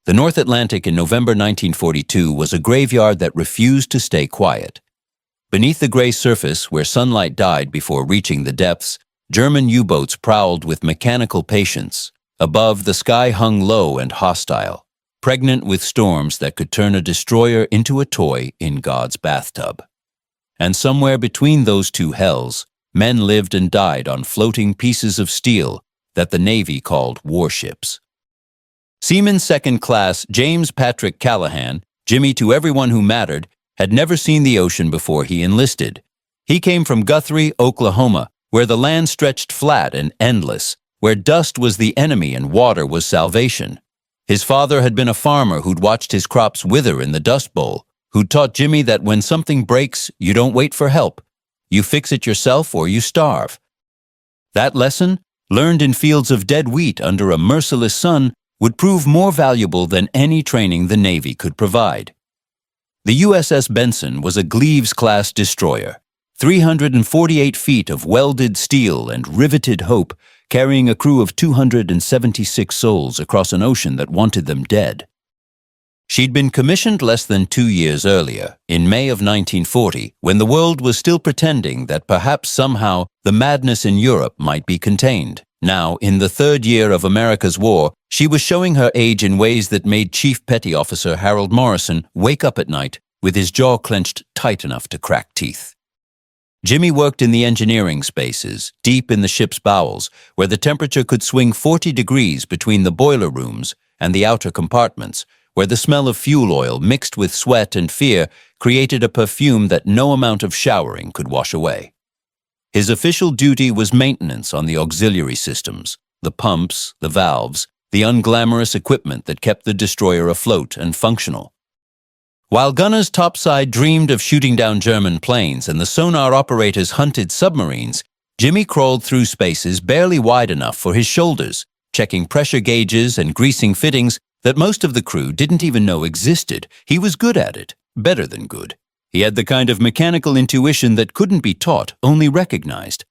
The North Atlantic in November 1942 was a graveyard that refused to stay quiet. Beneath the gray surface, where sunlight died before reaching the depths, German U-boats prowled with mechanical patience. Above, the sky hung low and hostile, pregnant with storms that could turn a destroyer into a toy in God's bathtub. And somewhere between those two hells, men lived and died on floating pieces of steel that the Navy called warships. Seaman Second Class James Patrick Callahan, Jimmy to everyone who mattered, had never seen the ocean before he enlisted. He came from Guthrie, Oklahoma, where the land stretched flat and endless, where dust was the enemy and water was salvation. His father had been a farmer who'd watched his crops wither in the Dust Bowl, who'd taught Jimmy that when something breaks, you don't wait for help. You fix it yourself or you starve. That lesson, learned in fields of dead wheat under a merciless sun, would prove more valuable than any training the Navy could provide. The USS Benson was a Gleaves-class destroyer, 348 feet of welded steel and riveted hope, carrying a crew of 276 souls across an ocean that wanted them dead. She'd been commissioned less than 2 years earlier, in May of 1940, when the world was still pretending that perhaps somehow the madness in Europe might be contained. Now, in the third year of America's war, she was showing her age in ways that made Chief Petty Officer Harold Morrison wake up at night with his jaw clenched tight enough to crack teeth. Jimmy worked in the engineering spaces, deep in the ship's bowels, where the temperature could swing 40 degrees between the boiler rooms and the outer compartments, where the smell of fuel oil mixed with sweat and fear created a perfume that no amount of showering could wash away. His official duty was maintenance on the auxiliary systems, the pumps, the valves, the unglamorous equipment that kept the destroyer afloat and functional. While gunners topside dreamed of shooting down German planes and the sonar operators hunted submarines, Jimmy crawled through spaces barely wide enough for his shoulders, checking pressure gauges and greasing fittings that most of the crew didn't even know existed. He was good at it, better than good. He had the kind of mechanical intuition that couldn't be taught, only recognized.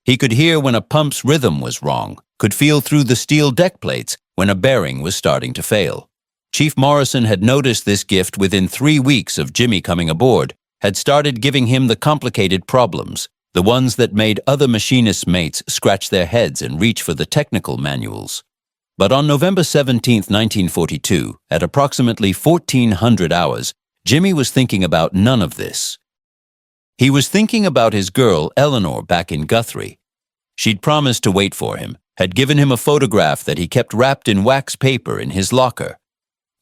He could hear when a pump's rhythm was wrong, could feel through the steel deck plates when a bearing was starting to fail. Chief Morrison had noticed this gift within 3 weeks of Jimmy coming aboard, had started giving him the complicated problems, the ones that made other machinists' mates scratch their heads and reach for the technical manuals. But on November 17, 1942, at approximately 1400 hours, Jimmy was thinking about none of this. He was thinking about his girl, Eleanor, back in Guthrie. She'd promised to wait for him, had given him a photograph that he kept wrapped in wax paper in his locker.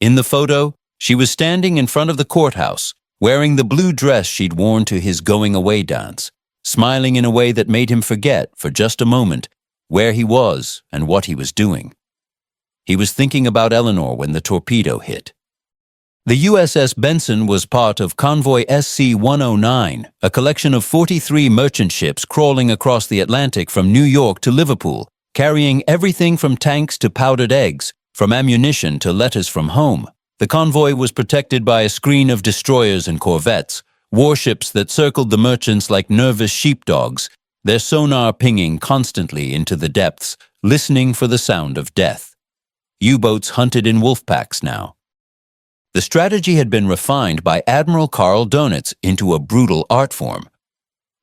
In the photo, she was standing in front of the courthouse, wearing the blue dress she'd worn to his going-away dance, smiling in a way that made him forget, for just a moment, where he was and what he was doing. He was thinking about Eleanor when the torpedo hit. The USS Benson was part of Convoy SC-109, a collection of 43 merchant ships crawling across the Atlantic from New York to Liverpool, carrying everything from tanks to powdered eggs, from ammunition to letters from home. The convoy was protected by a screen of destroyers and corvettes, warships that circled the merchants like nervous sheepdogs, their sonar pinging constantly into the depths, listening for the sound of death. U-boats hunted in wolf packs now. The strategy had been refined by Admiral Karl Donitz into a brutal art form.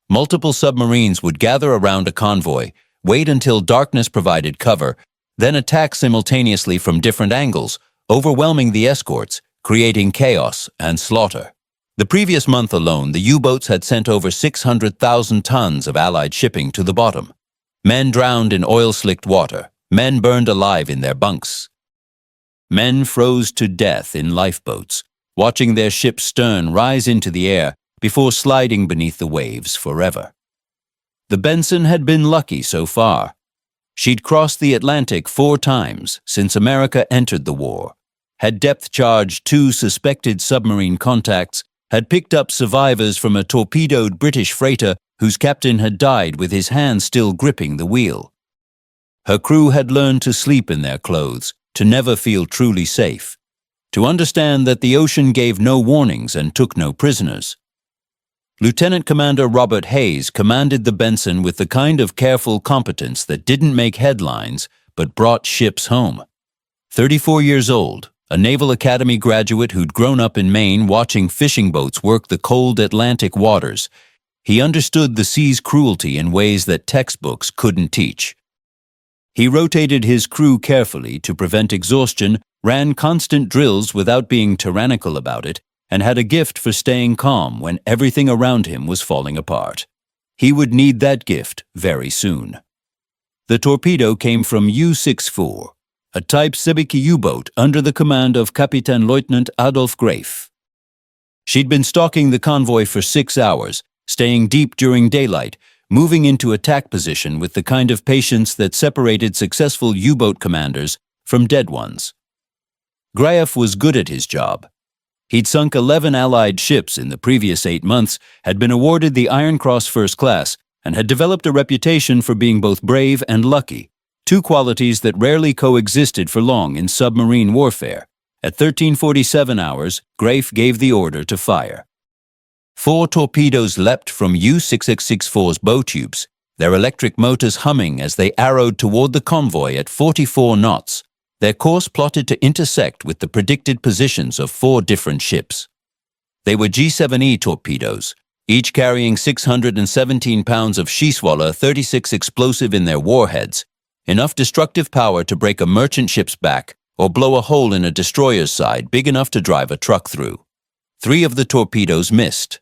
Multiple submarines would gather around a convoy, wait until darkness provided cover, then attack simultaneously from different angles, overwhelming the escorts, creating chaos and slaughter. The previous month alone, the U-boats had sent over 600,000 tons of Allied shipping to the bottom. Men drowned in oil-slicked water. Men burned alive in their bunks. Men froze to death in lifeboats, watching their ship's stern rise into the air before sliding beneath the waves forever. The Benson had been lucky so far. She'd crossed the Atlantic 4 times since America entered the war, had depth-charged 2 suspected submarine contacts, had picked up survivors from a torpedoed British freighter whose captain had died with his hand still gripping the wheel. Her crew had learned to sleep in their clothes, to never feel truly safe, to understand that the ocean gave no warnings and took no prisoners. Lieutenant Commander Robert Hayes commanded the Benson with the kind of careful competence that didn't make headlines but brought ships home. 34 years old, a Naval Academy graduate who'd grown up in Maine watching fishing boats work the cold Atlantic waters. He understood the sea's cruelty in ways that textbooks couldn't teach. He rotated his crew carefully to prevent exhaustion, ran constant drills without being tyrannical about it, and had a gift for staying calm when everything around him was falling apart. He would need that gift very soon. The torpedo came from U-64, a Type Sebeki U-boat under the command of Captain Lieutenant Adolf Graef. She'd been stalking the convoy for 6 hours, staying deep during daylight, moving into attack position with the kind of patience that separated successful U-boat commanders from dead ones. Graef was good at his job. He'd sunk 11 Allied ships in the previous 8 months, had been awarded the Iron Cross First Class, and had developed a reputation for being both brave and lucky, two qualities that rarely coexisted for long in submarine warfare. At 13:47 hours, Graef gave the order to fire. 4 torpedoes leapt from U-6664's bow tubes, their electric motors humming as they arrowed toward the convoy at 44 knots, their course plotted to intersect with the predicted positions of 4 different ships. They were G7E torpedoes, each carrying 617 pounds of Sheswaller 36 explosive in their warheads, enough destructive power to break a merchant ship's back or blow a hole in a destroyer's side big enough to drive a truck through. 3 of the torpedoes missed.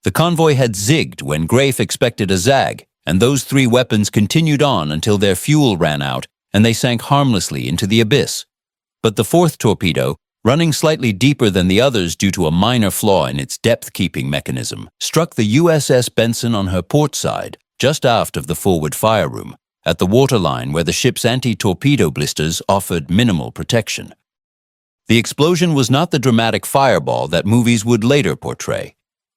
The convoy had zigged when Graef expected a zag, and those 3 weapons continued on until their fuel ran out and they sank harmlessly into the abyss. But the 4th torpedo, running slightly deeper than the others due to a minor flaw in its depth-keeping mechanism, struck the USS Benson on her port side, just aft of the forward fire room, at the waterline where the ship's anti-torpedo blisters offered minimal protection. The explosion was not the dramatic fireball that movies would later portray.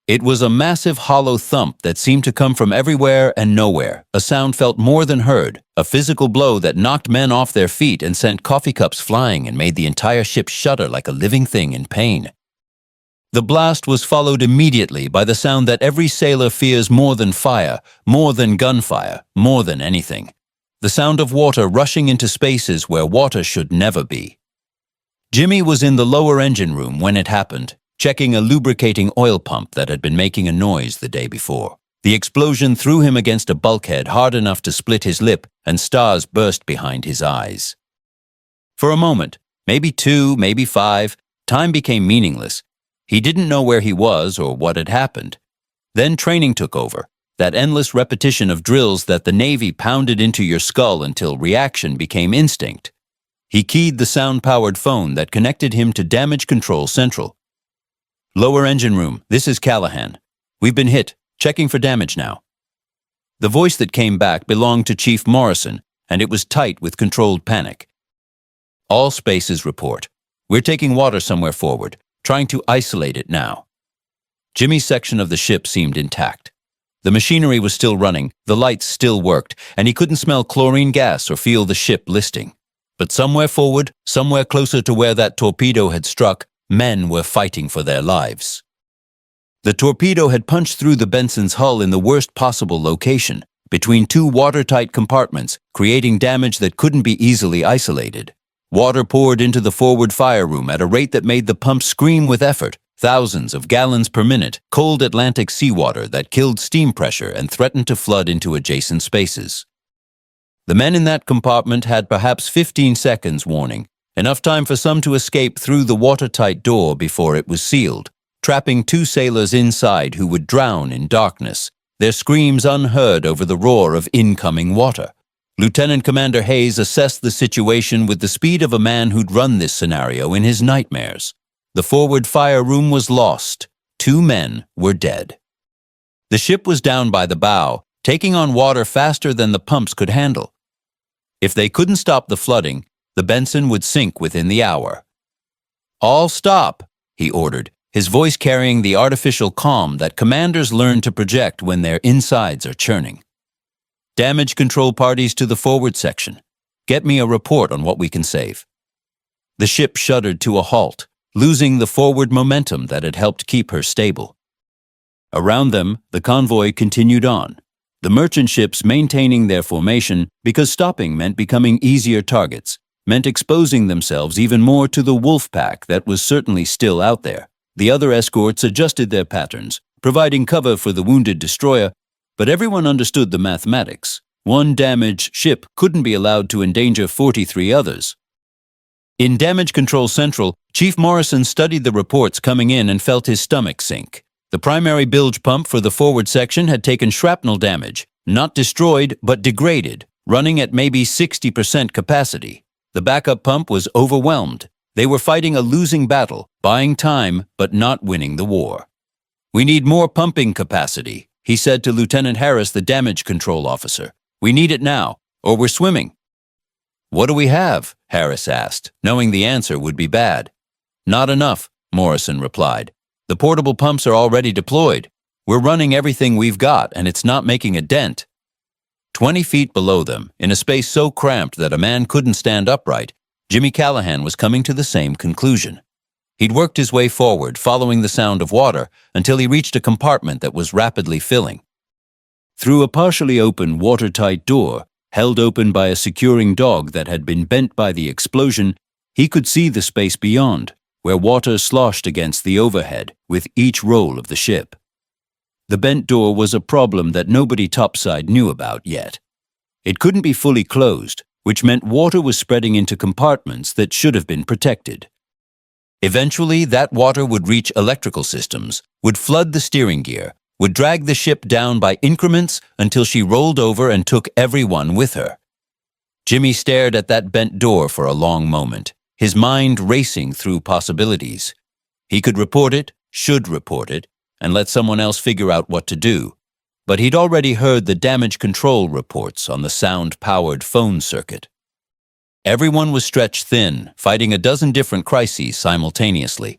It was a massive hollow thump that seemed to come from everywhere and nowhere, a sound felt more than heard, a physical blow that knocked men off their feet and sent coffee cups flying and made the entire ship shudder like a living thing in pain. The blast was followed immediately by the sound that every sailor fears more than fire, more than gunfire, more than anything. The sound of water rushing into spaces where water should never be. Jimmy was in the lower engine room when it happened, checking a lubricating oil pump that had been making a noise the day before. The explosion threw him against a bulkhead hard enough to split his lip, and stars burst behind his eyes. For a moment, maybe 2, maybe 5, time became meaningless. He didn't know where he was or what had happened. Then training took over, that endless repetition of drills that the Navy pounded into your skull until reaction became instinct. He keyed the sound-powered phone that connected him to Damage Control Central. "Lower engine room, this is Callahan. We've been hit, checking for damage now." The voice that came back belonged to Chief Morrison, and it was tight with controlled panic. "All spaces report. We're taking water somewhere forward, trying to isolate it now." Jimmy's section of the ship seemed intact. The machinery was still running, the lights still worked, and he couldn't smell chlorine gas or feel the ship listing. But somewhere forward, somewhere closer to where that torpedo had struck, men were fighting for their lives. The torpedo had punched through the Benson's hull in the worst possible location, between 2 watertight compartments, creating damage that couldn't be easily isolated. Water poured into the forward fire room at a rate that made the pump scream with effort, thousands of gallons per minute, cold Atlantic seawater that killed steam pressure and threatened to flood into adjacent spaces. The men in that compartment had perhaps 15 seconds warning, enough time for some to escape through the watertight door before it was sealed, trapping 2 sailors inside who would drown in darkness, their screams unheard over the roar of incoming water. Lieutenant Commander Hayes assessed the situation with the speed of a man who'd run this scenario in his nightmares. The forward fire room was lost. 2 men were dead. The ship was down by the bow, taking on water faster than the pumps could handle. If they couldn't stop the flooding, the Benson would sink within the hour. "All stop," he ordered, his voice carrying the artificial calm that commanders learn to project when their insides are churning. "Damage control parties to the forward section. Get me a report on what we can save." The ship shuddered to a halt, losing the forward momentum that had helped keep her stable. Around them, the convoy continued on, the merchant ships maintaining their formation because stopping meant becoming easier targets, meant exposing themselves even more to the wolf pack that was certainly still out there. The other escorts adjusted their patterns, providing cover for the wounded destroyer, but everyone understood the mathematics. One damaged ship couldn't be allowed to endanger 43 others. In Damage Control Central, Chief Morrison studied the reports coming in and felt his stomach sink. The primary bilge pump for the forward section had taken shrapnel damage, not destroyed but degraded, running at maybe 60% capacity. The backup pump was overwhelmed. They were fighting a losing battle, buying time but not winning the war. "We need more pumping capacity," he said to Lieutenant Harris, the damage control officer. "We need it now, or we're swimming." "What do we have?" Harris asked, knowing the answer would be bad. "Not enough," Morrison replied. "The portable pumps are already deployed. We're running everything we've got, and it's not making a dent." 20 feet below them, in a space so cramped that a man couldn't stand upright, Jimmy Callahan was coming to the same conclusion. He'd worked his way forward, following the sound of water, until he reached a compartment that was rapidly filling. Through a partially open, watertight door, held open by a securing dog that had been bent by the explosion, he could see the space beyond, where water sloshed against the overhead with each roll of the ship. The bent door was a problem that nobody topside knew about yet. It couldn't be fully closed, which meant water was spreading into compartments that should have been protected. Eventually, that water would reach electrical systems, would flood the steering gear, would drag the ship down by increments until she rolled over and took everyone with her. Jimmy stared at that bent door for a long moment, his mind racing through possibilities. He could report it, should report it, and let someone else figure out what to do. But he'd already heard the damage control reports on the sound-powered phone circuit. Everyone was stretched thin, fighting a dozen different crises simultaneously.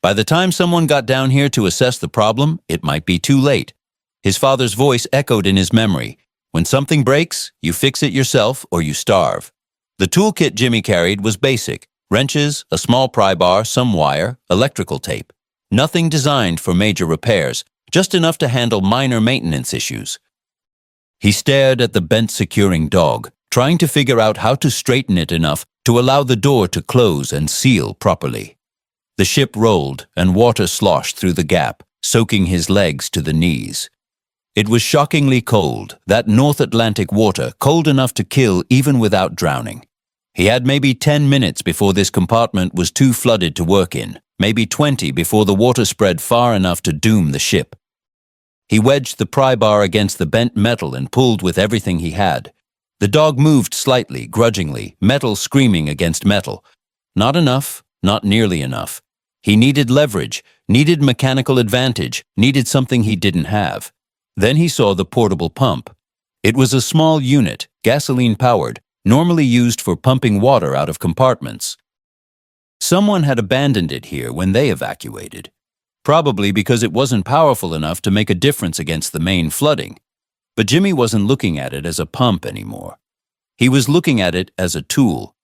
By the time someone got down here to assess the problem, it might be too late. His father's voice echoed in his memory. When something breaks, you fix it yourself or you starve. The toolkit Jimmy carried was basic: wrenches, a small pry bar, some wire, electrical tape. Nothing designed for major repairs, just enough to handle minor maintenance issues. He stared at the bent securing dog, trying to figure out how to straighten it enough to allow the door to close and seal properly. The ship rolled, and water sloshed through the gap, soaking his legs to the knees. It was shockingly cold, that North Atlantic water, cold enough to kill even without drowning. He had maybe 10 minutes before this compartment was too flooded to work in, maybe 20 before the water spread far enough to doom the ship. He wedged the pry bar against the bent metal and pulled with everything he had. The dog moved slightly, grudgingly, metal screaming against metal. Not enough, not nearly enough. He needed leverage, needed mechanical advantage, needed something he didn't have. Then he saw the portable pump. It was a small unit, gasoline-powered, normally used for pumping water out of compartments. Someone had abandoned it here when they evacuated, probably because it wasn't powerful enough to make a difference against the main flooding. But Jimmy wasn't looking at it as a pump anymore. He was looking at it as a tool.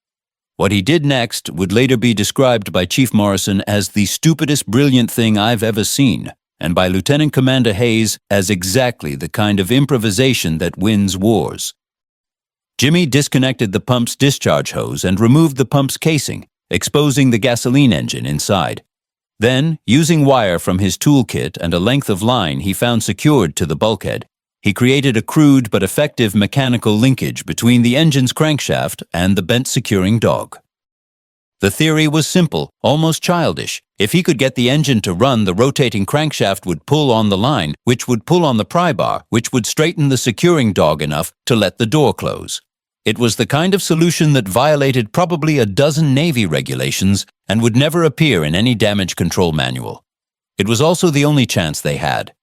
What he did next would later be described by Chief Morrison as the stupidest brilliant thing I've ever seen, and by Lieutenant Commander Hayes as exactly the kind of improvisation that wins wars. Jimmy disconnected the pump's discharge hose and removed the pump's casing, exposing the gasoline engine inside. Then, using wire from his toolkit and a length of line he found secured to the bulkhead, he created a crude but effective mechanical linkage between the engine's crankshaft and the bent securing dog. The theory was simple, almost childish. If he could get the engine to run, the rotating crankshaft would pull on the line, which would pull on the pry bar, which would straighten the securing dog enough to let the door close. It was the kind of solution that violated probably a dozen Navy regulations and would never appear in any damage control manual. It was also the only chance they had.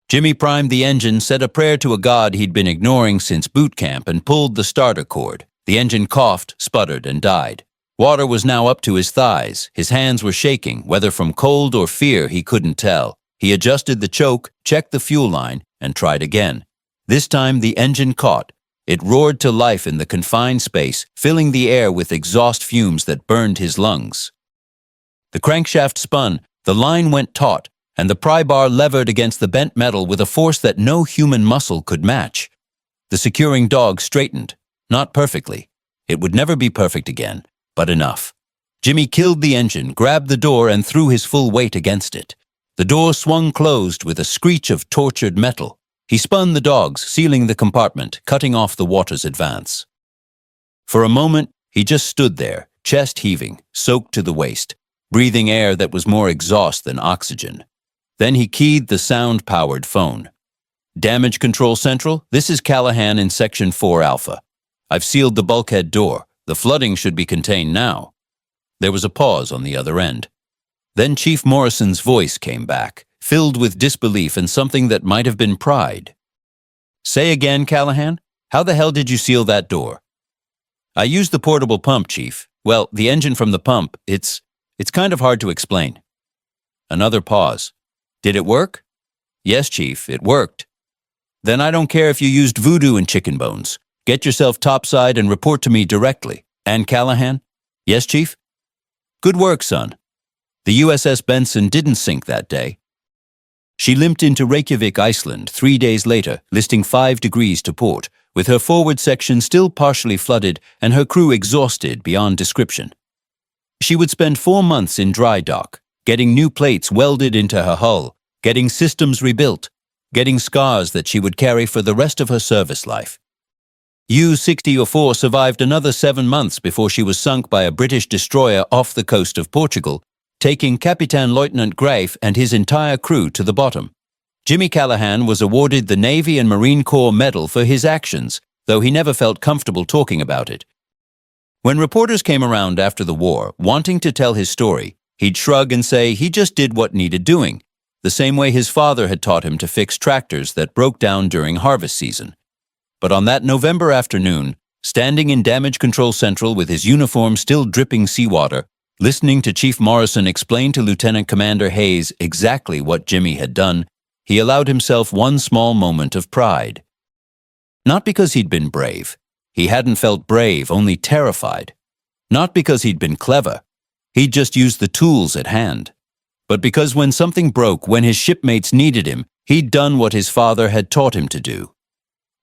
Jimmy primed the engine, said a prayer to a god he'd been ignoring since boot camp, and pulled the starter cord. The engine coughed, sputtered, and died. Water was now up to his thighs. His hands were shaking, whether from cold or fear he couldn't tell. He adjusted the choke, checked the fuel line, and tried again. This time the engine caught. It roared to life in the confined space, filling the air with exhaust fumes that burned his lungs. The crankshaft spun, the line went taut, and the pry bar levered against the bent metal with a force that no human muscle could match. The securing dog straightened, not perfectly, It would never be perfect again, but enough. Jimmy killed the engine, grabbed the door, and threw his full weight against it. The door swung closed with a screech of tortured metal. He spun the dogs, sealing the compartment, cutting off the water's advance. For a moment, he just stood there, chest heaving, soaked to the waist, breathing air that was more exhaust than oxygen. Then he keyed the sound-powered phone. Damage Control Central, this is Callahan in Section 4 Alpha. I've sealed the bulkhead door. The flooding should be contained now. There was a pause on the other end. Then Chief Morrison's voice came back, filled with disbelief and something that might have been pride. Say again, Callahan? How the hell did you seal that door? I used the portable pump, Chief. Well, the engine from the pump, it's kind of hard to explain. Another pause. Did it work? Yes, Chief, it worked. Then I don't care if you used voodoo and chicken bones. Get yourself topside and report to me directly. And Callahan? Yes, Chief? Good work, son. The USS Benson didn't sink that day. She limped into Reykjavik, Iceland, 3 days later, listing 5 degrees to port, with her forward section still partially flooded and her crew exhausted beyond description. She would spend 4 months in dry dock, getting new plates welded into her hull, getting systems rebuilt, getting scars that she would carry for the rest of her service life. U-6004 survived another 7 months before she was sunk by a British destroyer off the coast of Portugal, taking Capitan Lieutenant Grafe and his entire crew to the bottom. Jimmy Callahan was awarded the Navy and Marine Corps Medal for his actions, though he never felt comfortable talking about it. When reporters came around after the war, wanting to tell his story, he'd shrug and say he just did what needed doing, the same way his father had taught him to fix tractors that broke down during harvest season. But on that November afternoon, standing in Damage Control Central with his uniform still dripping seawater, listening to Chief Morrison explain to Lieutenant Commander Hayes exactly what Jimmy had done, he allowed himself one small moment of pride. Not because he'd been brave. He hadn't felt brave, only terrified. Not because he'd been clever. He'd just used the tools at hand. But because when something broke, when his shipmates needed him, he'd done what his father had taught him to do.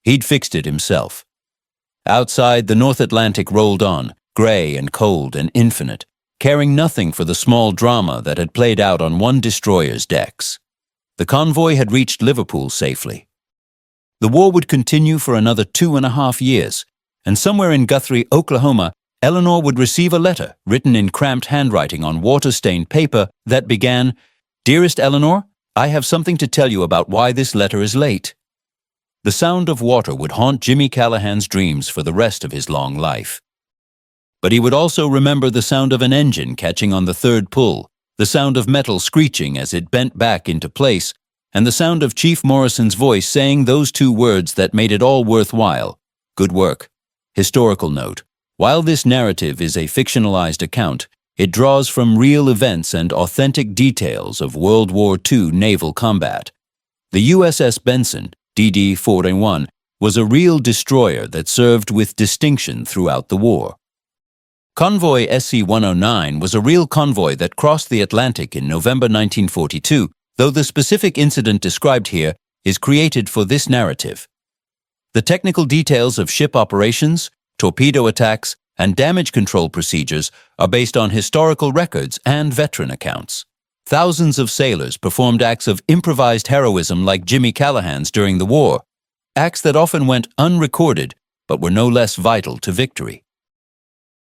He'd fixed it himself. Outside, the North Atlantic rolled on, gray and cold and infinite, caring nothing for the small drama that had played out on one destroyer's decks. The convoy had reached Liverpool safely. The war would continue for another 2.5 years, and somewhere in Guthrie, Oklahoma, Eleanor would receive a letter written in cramped handwriting on water-stained paper that began, "Dearest Eleanor, I have something to tell you about why this letter is late." The sound of water would haunt Jimmy Callahan's dreams for the rest of his long life. But he would also remember the sound of an engine catching on the third pull, the sound of metal screeching as it bent back into place, and the sound of Chief Morrison's voice saying those 2 words that made it all worthwhile. Good work. Historical note. While this narrative is a fictionalized account, it draws from real events and authentic details of World War II naval combat. The USS Benson, DD-41, was a real destroyer that served with distinction throughout the war. Convoy SC-109 was a real convoy that crossed the Atlantic in November 1942, though the specific incident described here is created for this narrative. The technical details of ship operations, torpedo attacks, and damage control procedures are based on historical records and veteran accounts. Thousands of sailors performed acts of improvised heroism like Jimmy Callahan's during the war, acts that often went unrecorded but were no less vital to victory.